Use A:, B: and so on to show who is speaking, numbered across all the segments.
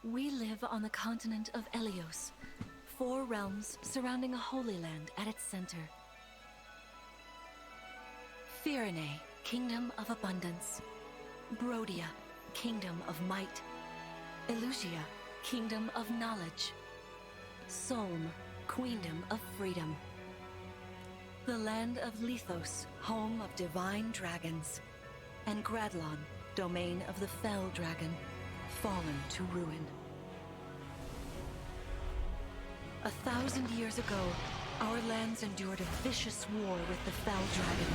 A: We live on the continent of Elyos, 4 realms surrounding a holy land at its center. Firene, kingdom of abundance. Brodia, kingdom of might. Elusia, kingdom of knowledge. Solm, queendom of freedom. The land of Lithos, home of divine dragons. And Gradlon, domain of the fell dragon, fallen to ruin. 1,000 years ago, our lands endured a vicious war with the fell dragon.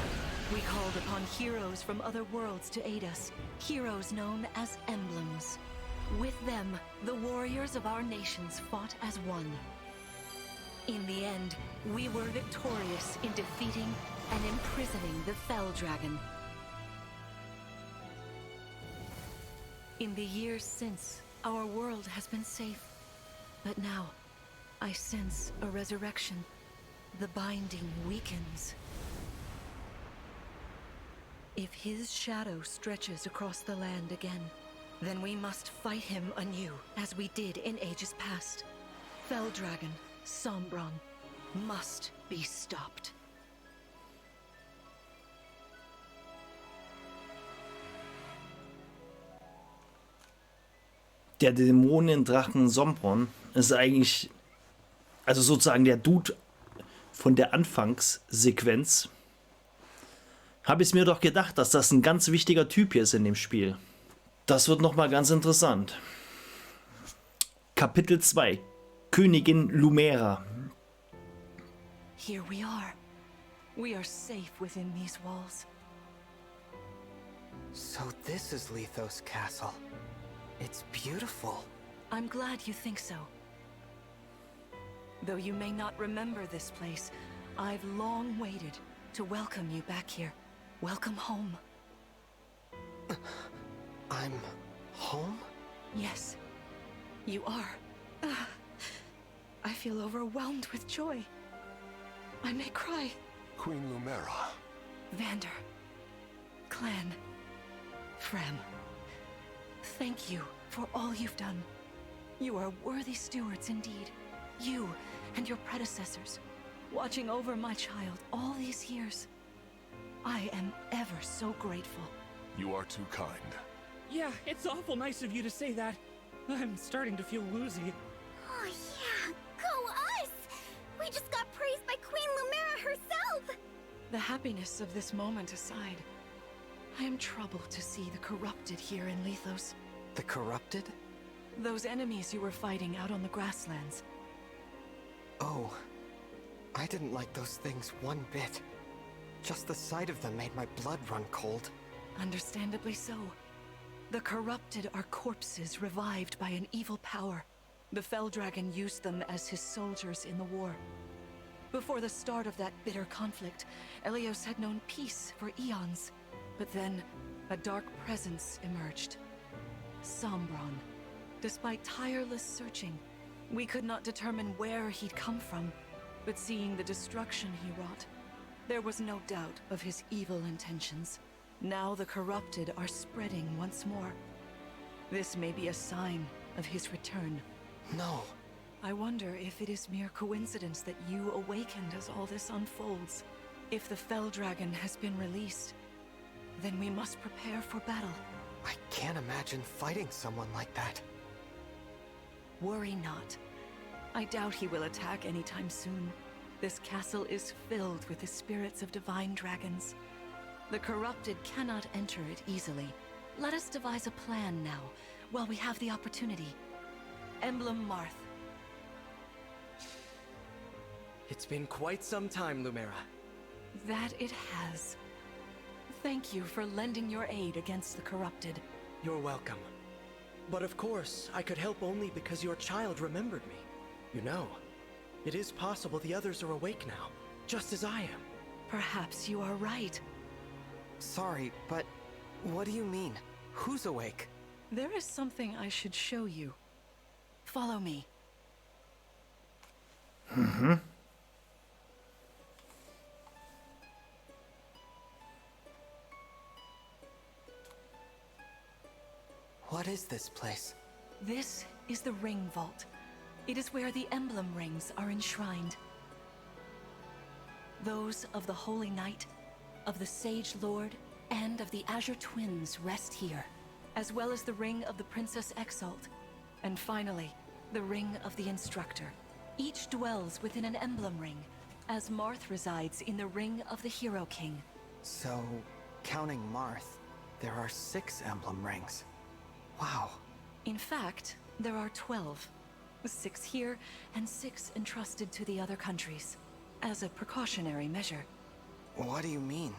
A: We called upon heroes from other worlds to aid us, heroes known as emblems. With them, the warriors of our nations fought as one. In the end, we were victorious in defeating and imprisoning the fell dragon. In the years since, our world has been safe. But now, I sense a resurrection. The binding weakens. If his shadow stretches across the land again, then we must fight him anew, as we did in ages past. Fell Dragon, Sombron, must be stopped.
B: Der Dämonendrachen Sombron ist eigentlich, also sozusagen der Dude von der Anfangssequenz. Habe ich mir doch gedacht, dass das ein ganz wichtiger Typ hier ist in dem Spiel. Das wird nochmal ganz interessant. Kapitel 2. Königin Lumera.
A: Here we are. We are safe within these walls.
C: So this is Lithos Castle. It's beautiful.
A: I'm glad you think so. Though you may not remember this place, I've long waited to welcome you back here. Welcome home.
C: I'm home?
A: Yes, you are. I feel overwhelmed with joy. I may cry.
D: Queen Lumera.
A: Vander. Clan. Frem. Thank you for all you've done. You are worthy stewards indeed. You and your predecessors, watching over my child all these years. I am ever so grateful.
D: You are too kind.
E: Yeah, it's awful nice of you to say that. I'm starting to feel woozy.
F: Oh yeah, go us! We just got praised by Queen Lumera herself!
A: The happiness of this moment aside, I am troubled to see the corrupted here in Lithos.
C: The corrupted?
A: Those enemies you were fighting out on the grasslands.
C: Oh, I didn't like those things one bit. Just the sight of them made my blood run cold.
A: Understandably so. The corrupted are corpses revived by an evil power. The Fell Dragon used them as his soldiers in the war. Before the start of that bitter conflict, Elyos had known peace for eons. But then, a dark presence emerged. Sombron. Despite tireless searching, we could not determine where he'd come from. But seeing the destruction he wrought, there was no doubt of his evil intentions. Now the corrupted are spreading once more. This may be a sign of his return.
C: No.
A: I wonder if it is mere coincidence that you awakened as all this unfolds. If the Fell Dragon has been released, then we must prepare for battle.
C: I can't imagine fighting someone like that.
A: Worry not. I doubt he will attack anytime soon. This castle is filled with the spirits of divine dragons. The corrupted cannot enter it easily. Let us devise a plan now, while we have the opportunity. Emblem Marth.
G: It's been quite some time, Lumera.
A: That it has. Thank you for lending your aid against the corrupted.
G: You're welcome. But of course, I could help only because your child remembered me. You know, it is possible the others are awake now, just as I am.
A: Perhaps you are right.
C: Sorry, but what do you mean? Who's awake?
A: There is something I should show you. Follow me.
C: What is this place?
A: This is the Ring Vault. It is where the emblem rings are enshrined. Those of the Holy Knight, of the Sage Lord, and of the Azure Twins rest here, as well as the ring of the Princess Exalt, and finally, the ring of the Instructor. Each dwells within an emblem ring, as Marth resides in the ring of the Hero King.
C: So, counting Marth, there are 6 emblem rings. Wow.
A: In fact, there are 12. 6 here, and 6 entrusted to the other countries, as a precautionary measure.
C: What do you mean?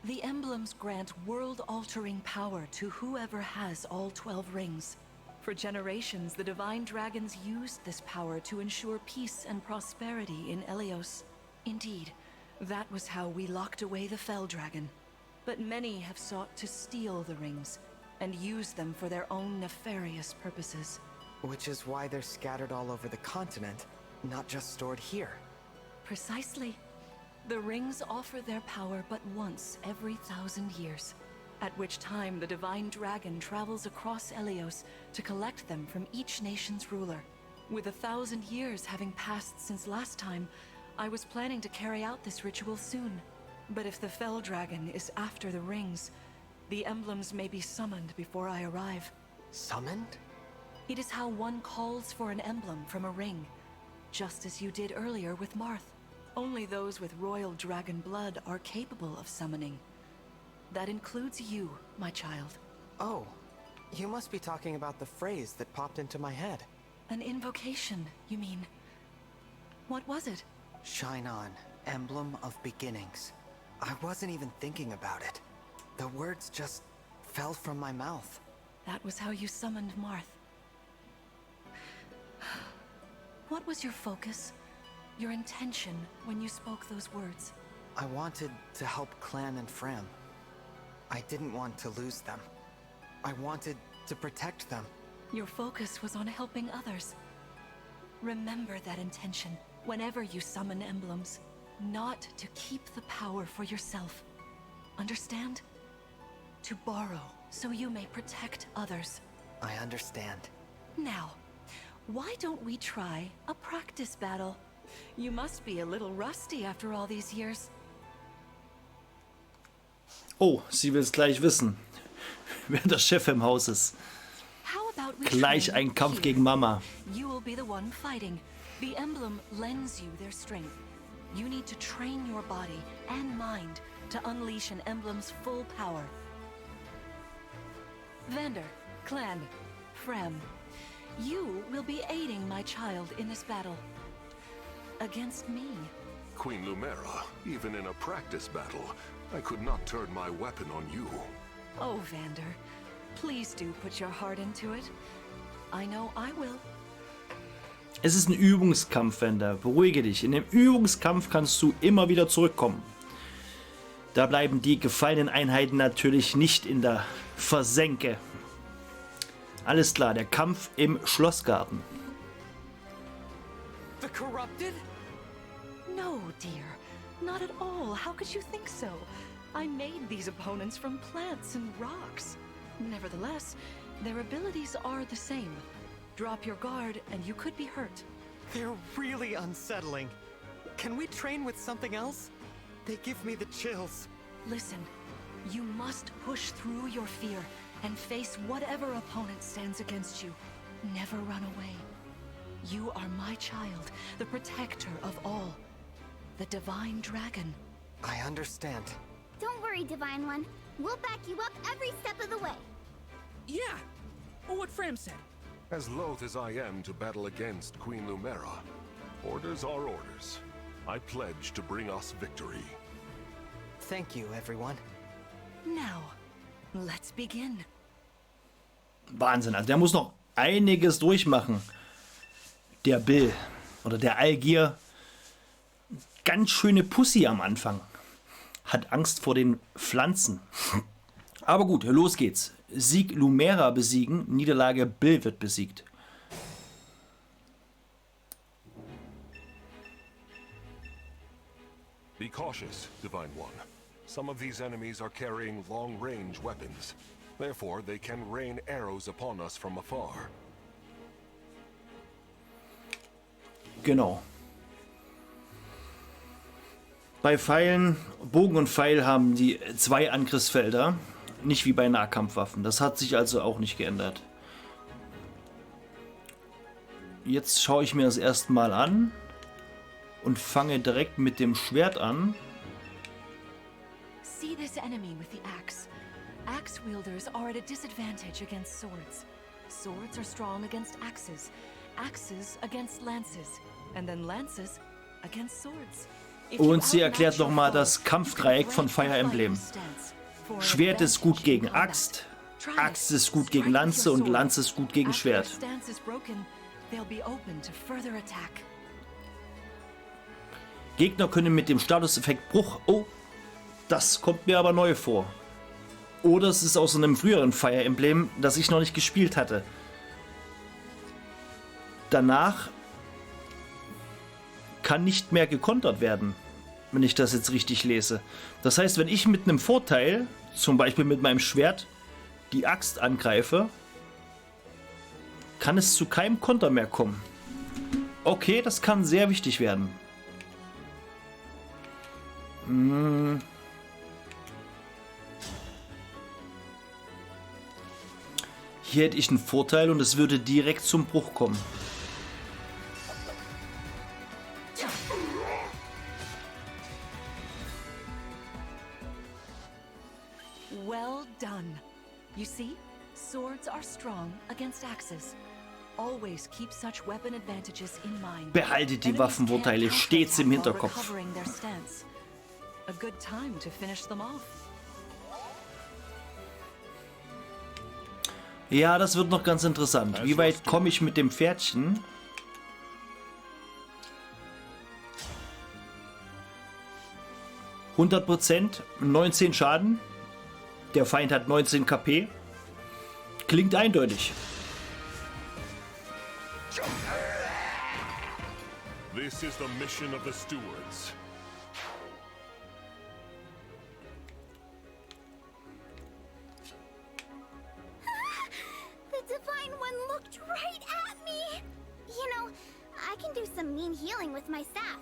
A: The emblems grant world-altering power to whoever has all 12 rings. For generations, the Divine Dragons used this power to ensure peace and prosperity in Elyos. Indeed, that was how we locked away the Fell Dragon. But many have sought to steal the rings, and use them for their own nefarious purposes.
C: Which is why they're scattered all over the continent, not just stored here.
A: Precisely. The rings offer their power but once every 1,000 years, at which time the Divine Dragon travels across Elyos to collect them from each nation's ruler. With 1,000 years having passed since last time, I was planning to carry out this ritual soon. But if the Fell Dragon is after the rings, the emblems may be summoned before I arrive.
C: Summoned?
A: It is how one calls for an emblem from a ring, just as you did earlier with Marth. Only those with royal dragon blood are capable of summoning. That includes you, my child.
C: Oh, you must be talking about the phrase that popped into my head.
A: An invocation, you mean? What was it?
C: Shine on, emblem of beginnings. I wasn't even thinking about it. The words just fell from my mouth.
A: That was how you summoned Marth. What was your focus? Your intention when you spoke those words?
C: I wanted to help Clan and Fram. I didn't want to lose them. I wanted to protect them.
A: Your focus was on helping others. Remember that intention whenever you summon emblems. Not to keep the power for yourself. Understand? To borrow so you may protect others.
C: I understand.
A: Now, why don't we try a practice battle? You must be a little rusty after all these years.
B: Oh, sie will es gleich wissen, wer der Chef im Haus ist.
A: How about we
B: Gleich
A: train
B: ein Kampf
A: here?
B: gegen Mama.
A: You will be the one fighting. The emblem lends you their strength. You need to train your body and mind to unleash an emblem's full power. Vander, Clan, Frem, you will be aiding my child in this battle. Against me.
D: Queen Lumera, even in a practice battle, I could not turn my weapon on you.
A: Oh, Vander, please do put your heart into it. I know I will.
B: Es ist ein Übungskampf, Vander. Beruhige dich. In dem Übungskampf kannst du immer wieder zurückkommen. Da bleiben die gefallenen Einheiten natürlich nicht in der Versenke. Alles klar, der Kampf im Schlossgarten.
C: The corrupted?
A: No, dear. Not at all. How could you think so? I made these opponents from plants and rocks. Nevertheless, their abilities are the same. Drop your guard and you could be hurt.
C: They're really unsettling. Can we train with something else? They give me the chills.
A: Listen, you must push through your fear and face whatever opponent stands against you. Never run away. You are my child, the protector of all. The Divine Dragon.
C: I understand.
F: Don't worry, Divine One. We'll back you up every step of the way.
E: Yeah, what Fram said.
D: As loath as I am to battle against Queen Lumera, orders are orders. I pledge to bring us victory.
C: Thank you, everyone.
A: Now, let's begin.
B: Wahnsinn, also der muss noch einiges durchmachen. Der Bill oder der Algier. Ganz schöne Pussy am Anfang. Hat Angst vor den Pflanzen. Aber gut, los geht's. Sieg Lumera besiegen, Niederlage Bill wird besiegt.
D: Be cautious, Divine One. Some of these enemies are carrying long-range weapons. Therefore, they can rain arrows upon us from afar.
B: Genau. Bei Pfeilen, Bogen und Pfeil haben die 2 Angriffsfelder, nicht wie bei Nahkampfwaffen. Das hat sich also auch nicht geändert. Jetzt schaue ich mir das erstmal an und fange direkt mit dem Schwert an.
A: See this enemy with the axe. Axe wielders are at a disadvantage against swords. Swords are strong against axes. Axes against lances. And then lances against swords.
B: Und sie erklärt nochmal das Kampfdreieck von Fire Emblem. Schwert ist gut gegen Axt, Axt ist gut gegen Lanze und Lanze ist gut gegen Schwert. Gegner können mit dem Statuseffekt Bruch... Oh, das kommt mir aber neu vor. Oder es ist aus einem früheren Fire Emblem, das ich noch nicht gespielt hatte. Danach kann nicht mehr gekontert werden, wenn ich das jetzt richtig lese. Das heißt, wenn ich mit einem Vorteil, zum Beispiel mit meinem Schwert, die Axt angreife, kann es zu keinem Konter mehr kommen. Okay, das kann sehr wichtig werden. Hier hätte ich einen Vorteil und es würde direkt zum Bruch kommen.
A: Well done. You see, swords are strong against axes. Always keep such weapon advantages in mind.
B: Behaltet die Waffenvorteile stets im Hinterkopf.
A: A good time to finish them off.
B: Ja, das wird noch ganz interessant. Wie weit komme ich mit dem Pferdchen? %, 19 Schaden. Der Feind hat 19 KP. Klingt eindeutig.
D: This is the mission of the stewards.
F: The Divine One looked right at me. You know, I can do some mean healing with my staff.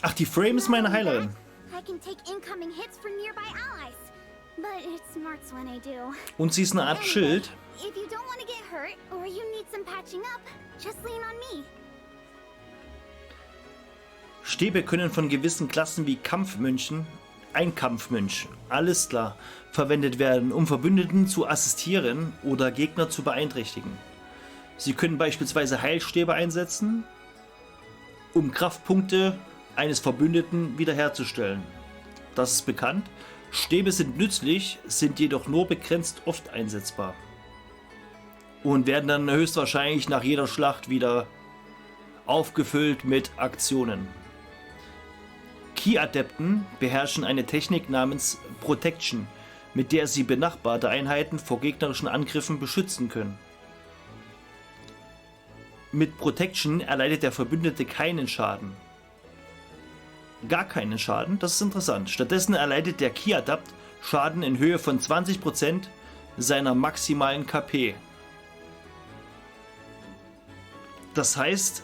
B: Ach, die Frame ist meine Heilerin.
F: I can take incoming hits from nearby allies. But it smarts when I do.
B: Und sie ist eine Art Schild.
F: If you don't want to get hurt or you need some patching up, just lean on me.
B: Stäbe können von gewissen Klassen wie Kampfmönchen, ein Kampfmönch, alles klar, verwendet werden, um Verbündeten zu assistieren oder Gegner zu beeinträchtigen. Sie können beispielsweise Heilstäbe einsetzen, um Kraftpunkte eines Verbündeten wiederherzustellen. Das ist bekannt. Stäbe sind nützlich, sind jedoch nur begrenzt oft einsetzbar. Und werden dann höchstwahrscheinlich nach jeder Schlacht wieder aufgefüllt mit Aktionen. Ki-Adepten beherrschen eine Technik namens Protection, mit der sie benachbarte Einheiten vor gegnerischen Angriffen beschützen können. Mit Protection erleidet der Verbündete keinen Schaden. Gar keinen Schaden, das ist interessant. Stattdessen erleidet der Ki-Adept Schaden in Höhe von 20% seiner maximalen KP. Das heißt,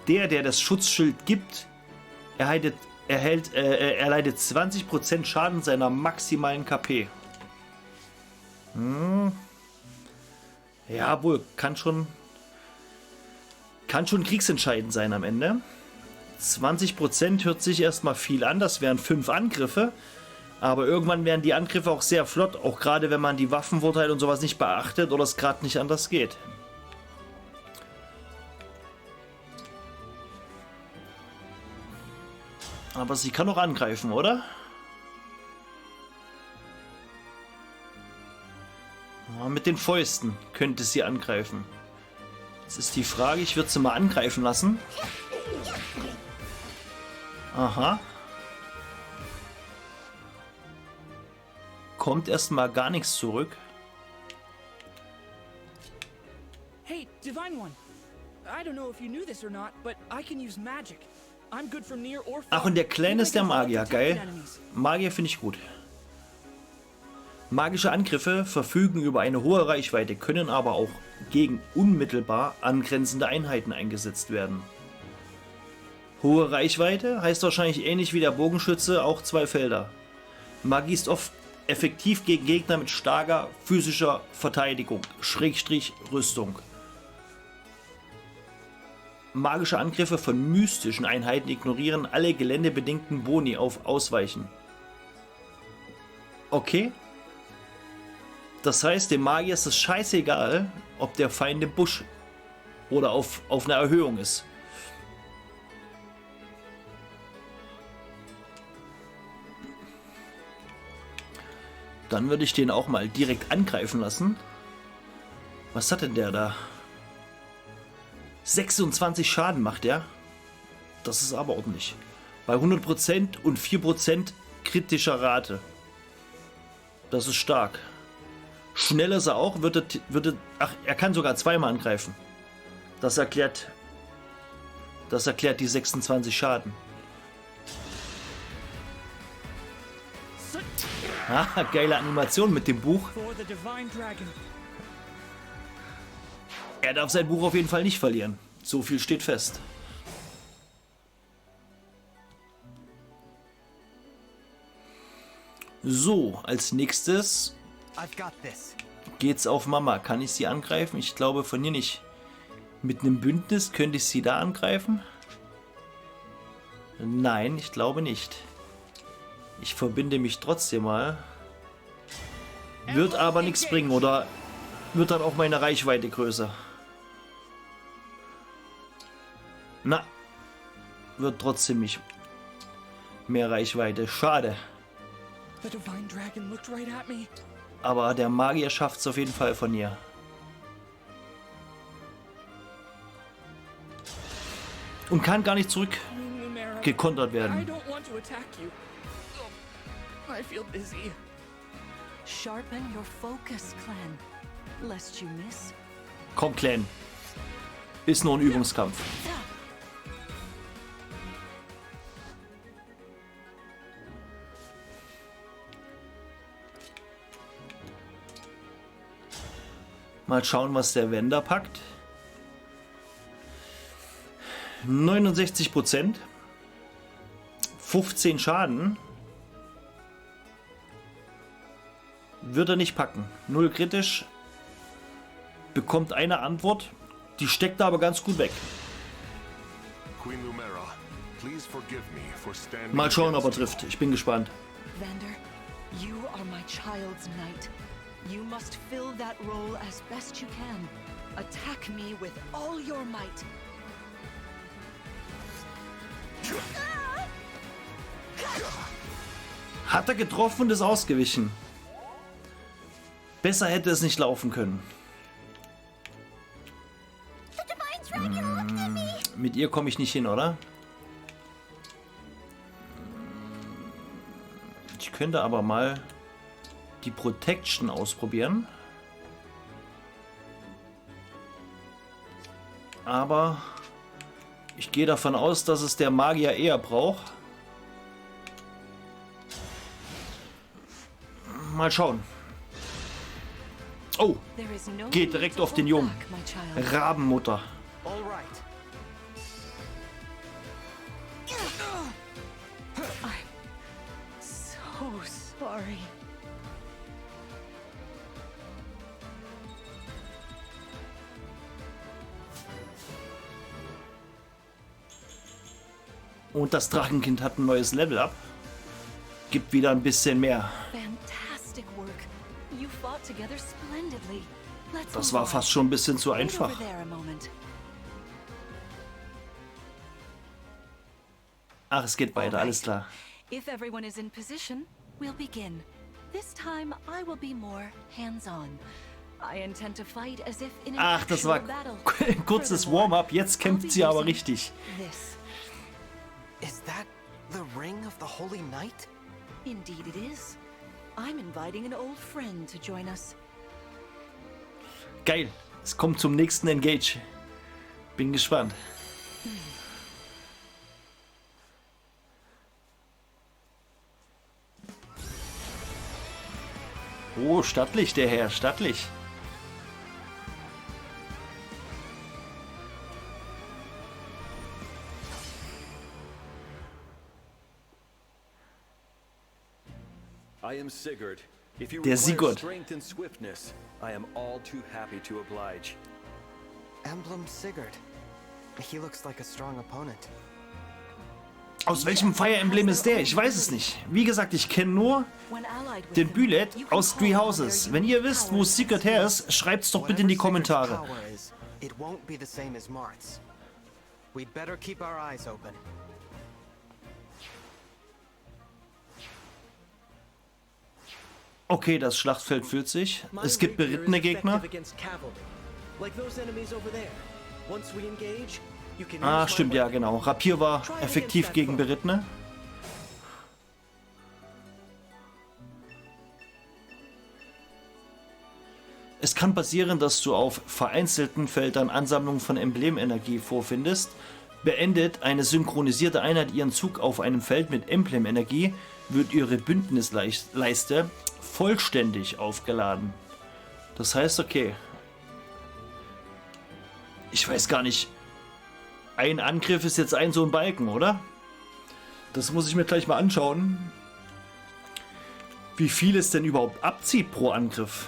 B: der das Schutzschild gibt, erleidet 20% Schaden seiner maximalen KP. Ja, wohl, kann schon kriegsentscheidend sein am Ende. 20% hört sich erstmal viel an, das wären 5 Angriffe, aber irgendwann werden die Angriffe auch sehr flott, auch gerade wenn man die Waffenvorteile und sowas nicht beachtet oder es gerade nicht anders geht. Aber sie kann auch angreifen, oder? Ja, mit den Fäusten könnte sie angreifen. Jetzt ist die Frage, ich würde sie mal angreifen lassen. Aha. Kommt erstmal gar nichts zurück.
E: Hey, Divine One. I don't know if you knew this or not, but I can use magic. I'm good from near or far.
B: Ach, und der Clan ist der Magier. Geil. Magier finde ich gut. Magische Angriffe verfügen über eine hohe Reichweite, können aber auch gegen unmittelbar angrenzende Einheiten eingesetzt werden. Hohe Reichweite heißt wahrscheinlich ähnlich wie der Bogenschütze auch 2 Felder. Magie ist oft effektiv gegen Gegner mit starker physischer Verteidigung, Schrägstrich Rüstung. Magische Angriffe von mystischen Einheiten ignorieren alle geländebedingten Boni auf Ausweichen. Okay. Das heißt, dem Magier ist es scheißegal, ob der Feind im Busch oder auf einer Erhöhung ist. Dann würde ich den auch mal direkt angreifen lassen. Was hat denn der da? 26 Schaden macht er. Das ist aber ordentlich. Bei 100% und 4% kritischer Rate. Das ist stark. Schnell ist er auch. Ach, er kann sogar zweimal angreifen. Das erklärt die 26 Schaden. Ah, geile Animation mit dem Buch. Er darf sein Buch auf jeden Fall nicht verlieren. So viel steht fest. So, als nächstes geht's auf Mama. Kann ich sie angreifen? Ich glaube von hier nicht. Mit einem Bündnis könnte ich sie da angreifen? Nein, ich glaube nicht. Ich verbinde mich trotzdem mal. Wird aber nichts bringen oder wird dann auch meine Reichweite größer? Na, wird trotzdem nicht mehr Reichweite. Schade. Aber der Magier schafft es auf jeden Fall von ihr. Und kann gar nicht zurückgekontert werden.
A: Sharpen your focus, Clan, lest you miss.
B: Komm, Clan. Ist nur ein Übungskampf. Mal schauen, was der Wender packt. 69%. 15 Schaden. Wird er nicht packen. 0 kritisch. Bekommt eine Antwort. Die steckt er aber ganz gut weg.
D: Queen Lumera, please forgive me for standing.
B: Mal schauen, ob er trifft. Ich bin gespannt.
A: Vander, you are my child's knight. You must fill that role as best you can. Attack me with all your might.
B: Hat er getroffen und ist ausgewichen. Besser hätte es nicht laufen können. Mit ihr komme ich nicht hin, oder? Ich könnte aber mal die Protection ausprobieren. Aber ich gehe davon aus, dass es der Magier eher braucht. Mal schauen. Oh, geht direkt auf den Jungen. Rabenmutter.
A: So sorry.
B: Und das Drachenkind hat ein neues Level up. Gibt wieder ein bisschen mehr.
A: Fantastic work. You fought together splendidly.
B: Das war fast schon ein bisschen zu einfach. Ach, es geht weiter, alles klar.
A: If everyone is in position, we'll begin. This time I will be more hands-on. I intend to fight as if in an
B: Ach, das war ein kurzes Warm-up. Jetzt kämpft sie aber richtig.
A: This.
C: Is that the ring of the Holy Knight?
A: Indeed it is. I'm inviting an old friend to join us.
B: Geil. Es kommt zum nächsten Engage. Bin gespannt. Oh, stattlich, der Herr, stattlich.
H: I am Sigurd. If you
B: Der
H: require
B: Sigurd.
H: strength and swiftness, I am all too happy to oblige.
C: Emblem Sigurd. He looks like a strong opponent.
B: Aus welchem Fire Emblem ist der? Ich weiß es nicht. Wie gesagt, ich kenne nur den Büllet aus Three Houses. Wenn ihr wisst, wo Sigurd her ist, schreibt's doch bitte in die Kommentare.
C: Whatever Sigurd's power is, it won't be the same as Mart's. We'd better keep our eyes open.
B: Okay, das Schlachtfeld füllt sich. Es gibt berittene Gegner. Ah, stimmt, ja, genau. Rapier war effektiv gegen Berittene. Es kann passieren, dass du auf vereinzelten Feldern Ansammlungen von Emblemenergie vorfindest. Beendet eine synchronisierte Einheit ihren Zug auf einem Feld mit Emblemenergie, wird ihre Bündnisleiste vollständig aufgeladen. Das heißt, okay. Ich weiß gar nicht. Ein Angriff ist jetzt so ein Balken, oder? Das muss ich mir gleich mal anschauen. Wie viel es denn überhaupt abzieht pro Angriff.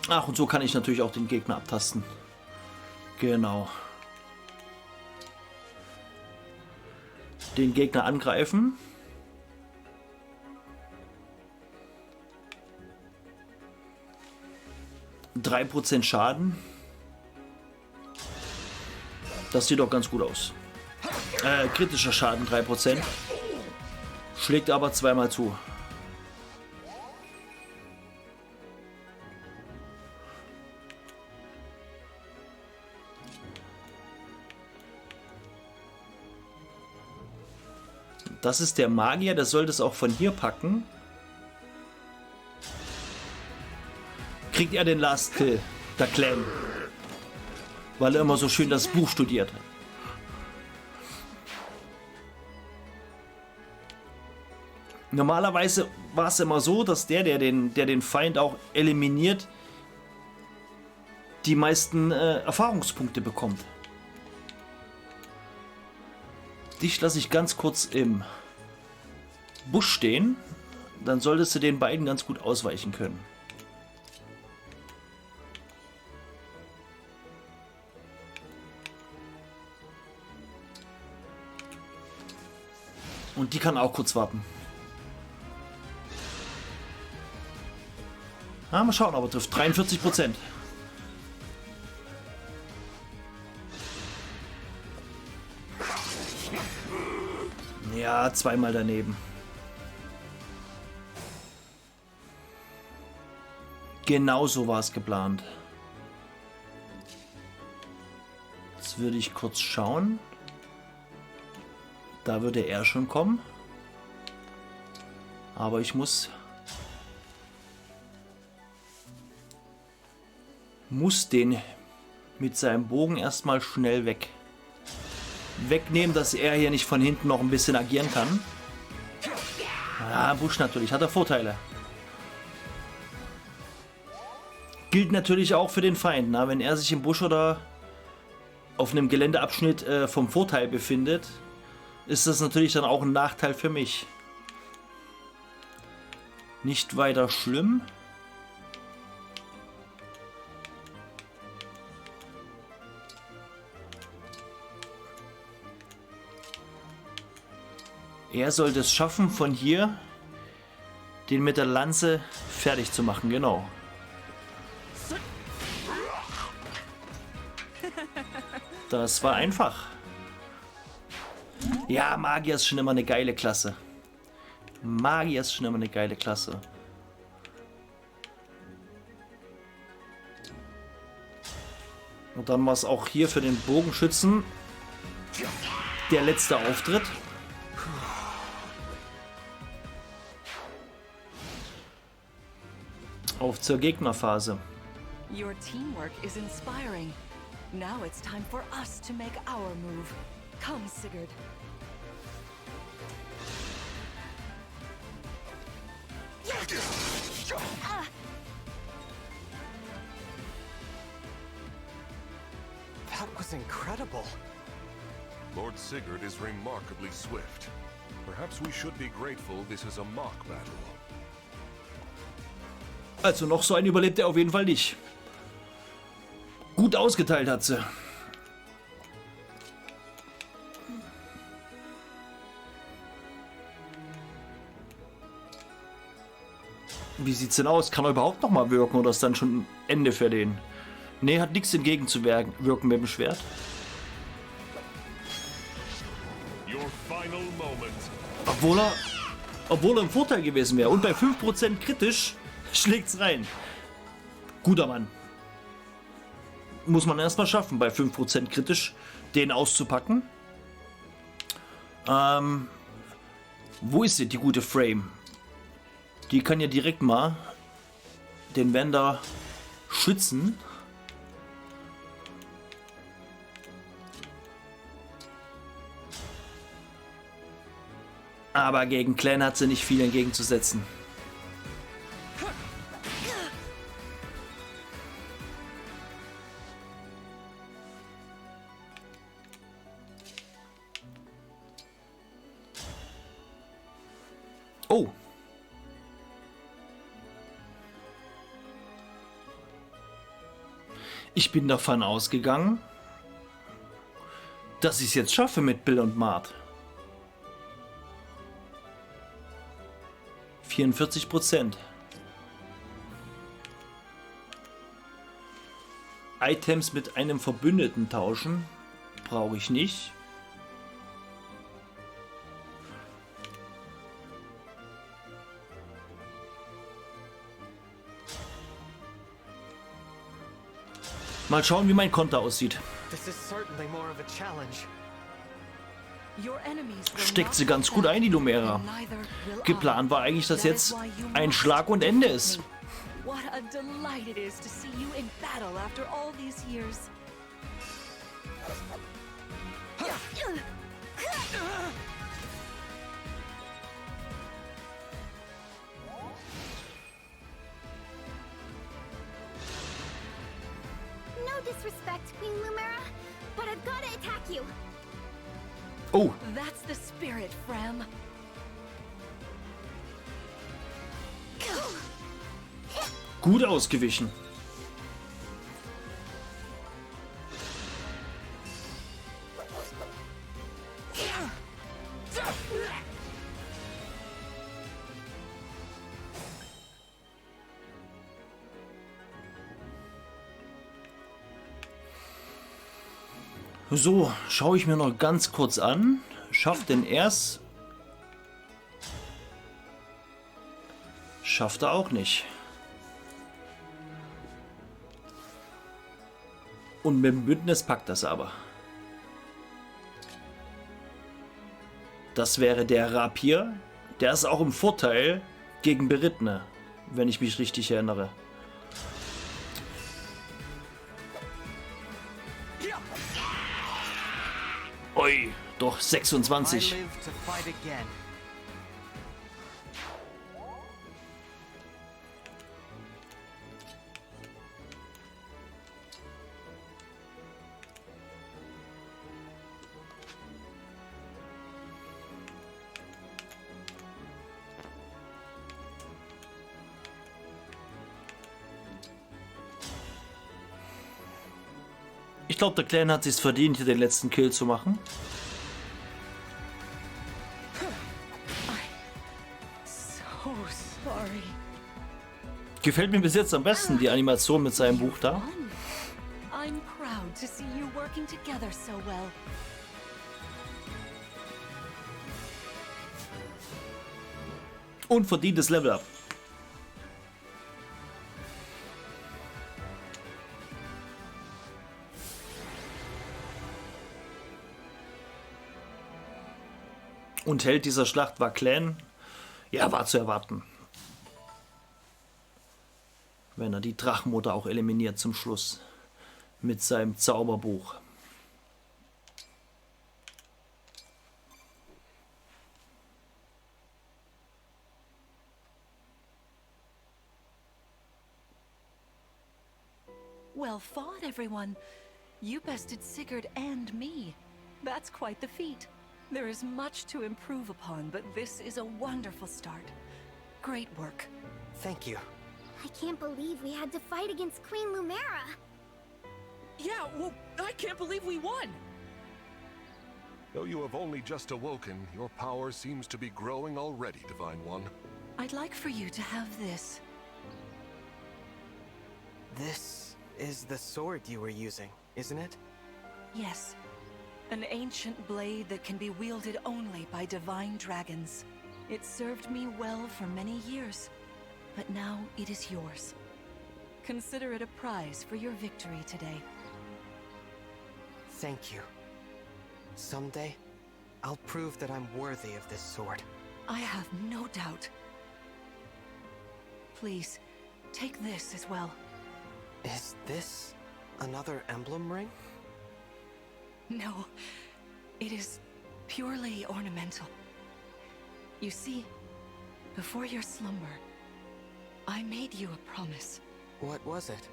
B: Ach, und so kann ich natürlich auch den Gegner abtasten. Genau. Den Gegner angreifen. %3 Schaden. Das sieht doch ganz gut aus. Kritischer Schaden 3%. Schlägt aber zweimal zu. Das ist der Magier, der soll das auch von hier packen. Kriegt er den Last Kill, der Clan. Weil er immer so schön das Buch studiert. Normalerweise war es immer so, dass der den Feind auch eliminiert, die meisten Erfahrungspunkte bekommt. Dich lasse ich ganz kurz im Busch stehen. Dann solltest du den beiden ganz gut ausweichen können. Und die kann auch kurz warten. Mal schauen, aber trifft 43%. Ja, zweimal daneben. Genauso war es geplant. Jetzt würde ich kurz schauen. Da würde er schon kommen. Aber ich muss den mit seinem Bogen erstmal schnell wegnehmen, dass er hier nicht von hinten noch ein bisschen agieren kann. Ja, Busch natürlich, hat er Vorteile. Gilt natürlich auch für den Feind, na? Wenn er sich im Busch oder auf einem Geländeabschnitt vom Vorteil befindet, ist das natürlich dann auch ein Nachteil für mich. Nicht weiter schlimm. Er sollte es schaffen, von hier den mit der Lanze fertig zu machen, genau. Das war einfach. Ja, Magier ist schon immer eine geile Klasse. Magier ist schon immer eine geile Klasse. Und dann war es auch hier für den Bogenschützen der letzte Auftritt. Auf zur Gegnerphase.
A: Your teamwork is inspiring. Now it's time for us to make our move. Come, Sigurd.
C: That was incredible.
D: Lord Sigurd is remarkably swift. Perhaps we should be grateful this is a mock battle.
B: Also noch so ein überlebt er auf jeden Fall nicht. Gut ausgeteilt hat sie. Wie sieht's denn aus? Kann er überhaupt noch mal wirken oder ist dann schon Ende für den? Nee, hat nichts entgegenzuwirken mit dem Schwert. Obwohl er im Vorteil gewesen wäre. Und bei 5% kritisch schlägt's rein. Guter Mann. Muss man erstmal schaffen, bei 5% kritisch den auszupacken. Wo ist sie, die gute Frame? Die kann ja direkt mal den Wender schützen. Aber gegen Clan hat sie nicht viel entgegenzusetzen. Oh. Ich bin davon ausgegangen, dass ich es jetzt schaffe mit Bill und Macht. 44%. Items mit einem Verbündeten tauschen brauche ich nicht. Mal schauen, wie mein Konter aussieht. Steckt sie ganz gut ein, die Lumera. Geplant war eigentlich, dass jetzt ein Schlag und Ende ist.
A: What a delight it is to see you in battle after all these years.
F: No disrespect, Queen Lumera, but I've got to attack you.
B: Oh.
A: That's the spirit, Frem.
B: Gut ausgewichen. So, schaue ich mir noch ganz kurz an. Schafft denn er's? Schafft er auch nicht. Und mit dem Bündnis packt das aber. Das wäre der Rapier. Der ist auch im Vorteil gegen Berittene, wenn ich mich richtig erinnere. Ui, doch 26. Ich glaube, der Clan hat sich's verdient, hier den letzten Kill zu machen.
A: So sorry.
B: Gefällt mir bis jetzt am besten die Animation mit seinem Buch da.
A: I'm proud to see you working together so well.
B: Und verdientes Level Up. Und Held dieser Schlacht war Clan. Ja, war zu erwarten. Wenn er die Drachenmutter auch eliminiert zum Schluss. Mit seinem Zauberbuch.
A: Well fought, everyone. You bested Sigurd and me. That's quite the feat. There is much to improve upon, but this is a wonderful start. Great work.
C: Thank you.
F: I can't believe we had to fight against Queen Lumera.
E: Yeah, well, I can't believe we won!
D: Though you have only just awoken, your power seems to be growing already, Divine One.
A: I'd like for you to have this.
C: This is the sword you were using, isn't it?
A: Yes. An ancient blade that can be wielded only by divine dragons. It served me well for many years, but now it is yours. Consider it a prize for your victory today.
C: Thank you. Someday, I'll prove that I'm worthy of this sword.
A: I have no doubt. Please, take this as well.
C: Is this another emblem ring?
A: No, it is purely ornamental. You see, before your slumber, I made you a promise.
C: What was it?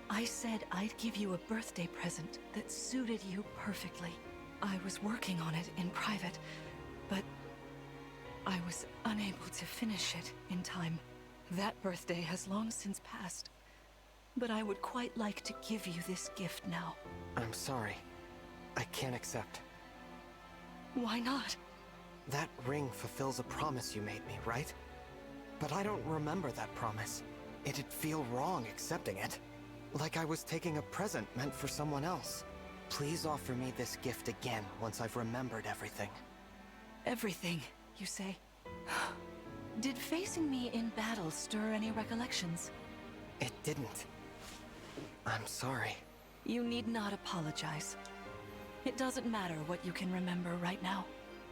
A: I said I'd give you a birthday present that suited you perfectly. I was working on it in private, but I was unable to finish it in time. That birthday has long since passed, but I would quite like to give you this gift now.
C: I'm sorry. I can't accept.
A: Why not?
C: That ring fulfills a promise you made me, right? But I don't remember that promise. It'd feel wrong accepting it. Like I was taking a present meant for someone else. Please offer me this gift again once I've remembered everything.
A: Everything, you say? Did facing me in battle stir any recollections?
C: It didn't. I'm sorry.
A: You need not apologize. It doesn't matter what you can remember right now.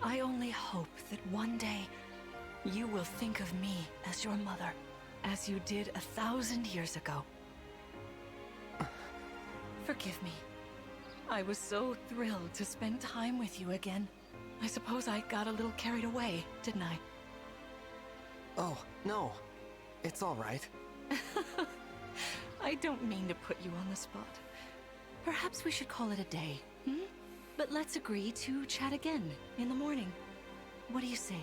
A: I only hope that one day you will think of me as your mother, as you did 1,000 years ago. Forgive me. I was so thrilled to spend time with you again. I suppose I got a little carried away, didn't I?
C: Oh, no. It's all right.
A: I don't mean to put you on the spot. Perhaps we should call it a day, hmm? But let's agree to chat again in the morning. What do you say?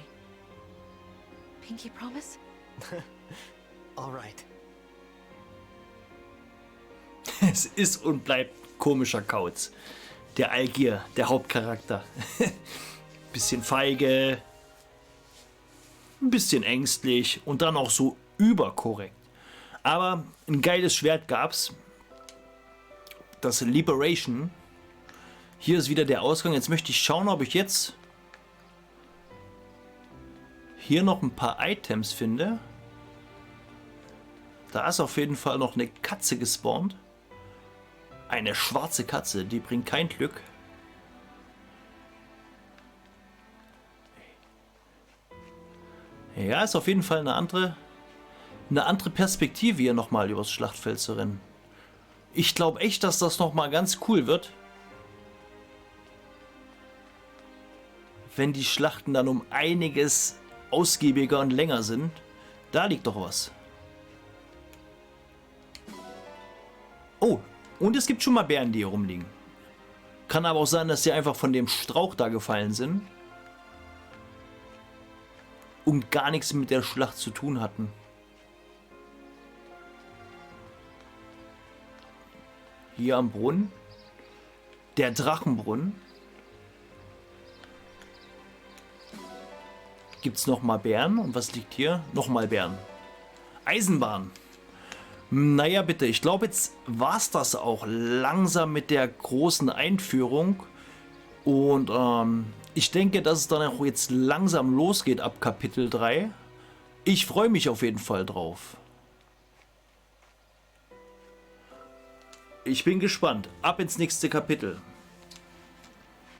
A: Pinky promise?
C: All right.
B: Es ist und bleibt komischer Kauz. Der Algier, der Hauptcharakter. Bisschen feige, ein bisschen ängstlich und dann auch so überkorrekt. Aber ein geiles Schwert gab's. Das Liberation. Hier ist wieder der Ausgang. Jetzt möchte ich schauen, ob ich jetzt hier noch ein paar Items finde. Da ist auf jeden Fall noch eine Katze gespawnt. Eine schwarze Katze, die bringt kein Glück. Ja, ist auf jeden Fall eine andere Perspektive hier nochmal übers Schlachtfeld zu rennen. Ich glaube echt, dass das nochmal ganz cool wird. Wenn die Schlachten dann um einiges ausgiebiger und länger sind. Da liegt doch was. Oh, und es gibt schon mal Bären, die hier rumliegen. Kann aber auch sein, dass sie einfach von dem Strauch da gefallen sind. Und gar nichts mit der Schlacht zu tun hatten. Hier am Brunnen. Der Drachenbrunnen. Gibt es nochmal Bären? Und was liegt hier? Nochmal Bären. Eisenbahn. Naja, bitte. Ich glaube, jetzt war es das auch langsam mit der großen Einführung. Und ich denke, dass es dann auch jetzt langsam losgeht ab Kapitel 3. Ich freue mich auf jeden Fall drauf. Ich bin gespannt. Ab ins nächste Kapitel.